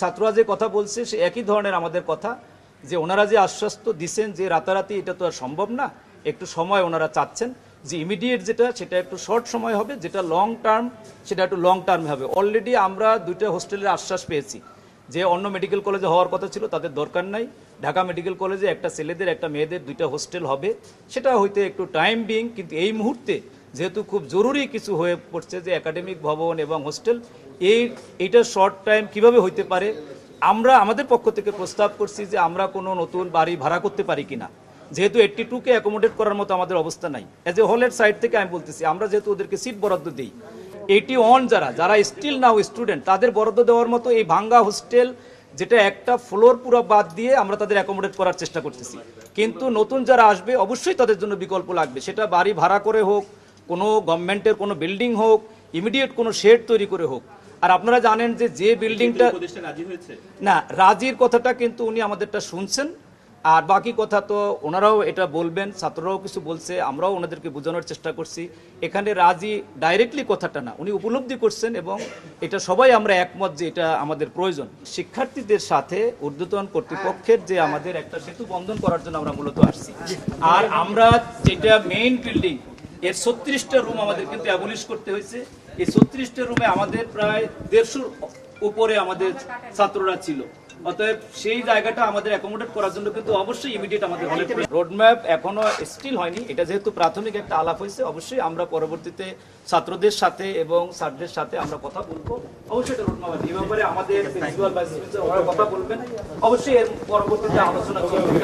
ছাত্ররা যে কথা বলছে সে একই ধরনের আমাদের কথা, যে ওনারা যে আশ্বস্ত দিচ্ছেন যে রাতারাতি এটা তো আর সম্ভব না, একটু সময় ওনারা চাচ্ছেন, যে ইমিডিয়েট যেটা সেটা একটু শর্ট সময় হবে, যেটা লং টার্ম সেটা একটু লং টার্মে হবে। অলরেডি আমরা 2টা হোস্টেলের আশ্বাস পেয়েছি যে অন্য মেডিকেল কলেজে হওয়ার কথা ছিল তাদের দরকার নাই, ঢাকা মেডিকেল কলেজে একটা ছেলেদের একটা মেয়েদের 2টা হোস্টেল হবে, সেটা হইতে একটু টাইম বিং, কিন্তু এই মুহূর্তে যেহেতু খুব জরুরি কিছু হয়ে পড়ছে যে একাডেমিক ভবন এবং হোস্টেল, এইটা শর্ট টাইম কিভাবে হইতে পারে, আমরা আমাদের পক্ষ থেকে প্রস্তাব করছি যে আমরা কোনো নতুন বাড়ি ভাড়া করতে পারি কিনা, যেহেতু 82কে অ্যাকোমোডেট করার মতো আমাদের অবস্থা নাই। অ্যাজ এ হলের সাইড থেকে আমি বলতেছি, আমরা যেহেতু ওদেরকে সিট বরাদ্দ দিই, 81 যারা স্টিল নাও স্টুডেন্ট তাদের বরাদ্দ দেওয়ার মতো এই ভাঙ্গা হোস্টেল, যেটা একটা ফ্লোর পুরো বাদ দিয়ে আমরা তাদের অ্যাকোমোডেট করার চেষ্টা করতেছি। কিন্তু নতুন যারা আসবে অবশ্যই তাদের জন্য বিকল্প লাগবে, সেটা বাড়ি ভাড়া করে হোক, কোনো গভর্নমেন্টের কোনো বিল্ডিং হোক, ইমিডিয়েট কোনো শেড তৈরি করে হোক। আর আপনারা জানেন যে বিল্ডিংটা না, রাজির কথাটা কিন্তু উনি আমাদেরটা শুনছেন, আর বাকি কথা তো ওনারাও এটা বলবেন, ছাত্ররাও কিছু বলছে, আমরাও ওনাদেরকে বোঝানোর চেষ্টা করছি। এখানে রাজি ডাইরেক্টলি কথাটা না, উনি উপলব্ধি করছেন এবং এটা সবাই আমরা একমত যে এটা আমাদের প্রয়োজন। শিক্ষার্থীদের সাথে ঊর্ধ্বতন কর্তৃপক্ষের যে আমাদের একটা সেতু বন্ধন করার জন্য আমরা মূলত আসছি। আর আমরা যেটা মেইন বিল্ডিং এর 36টা রুম আমাদের কিন্তু অ্যাবলিশ করতে হয়েছে। এই 36টা রুমে আমাদের প্রায় 150 উপরে আমাদের ছাত্ররা ছিল, অতএব সেই জায়গাটা আমাদের অ্যাকোমোডেট করার জন্য কিন্তু অবশ্যই ইমিডিয়েট আমাদের হলে রোডম্যাপ এখনো স্টিল হয়নি, এটা যেহেতু প্রাথমিক একটা আলাপ হয়েছে, অবশ্যই আমরা পরবর্তীতে ছাত্রদের সাথে এবং স্যারদের সাথে আমরা কথা বলবো, অবশ্যই এটা রোডম্যাপ এই ব্যাপারে আমাদের প্রিন্সিপাল ভাইস প্রিন্সিপাল কথা বলবেন, অবশ্যই এর পরবর্তীতে আলোচনা চলবে।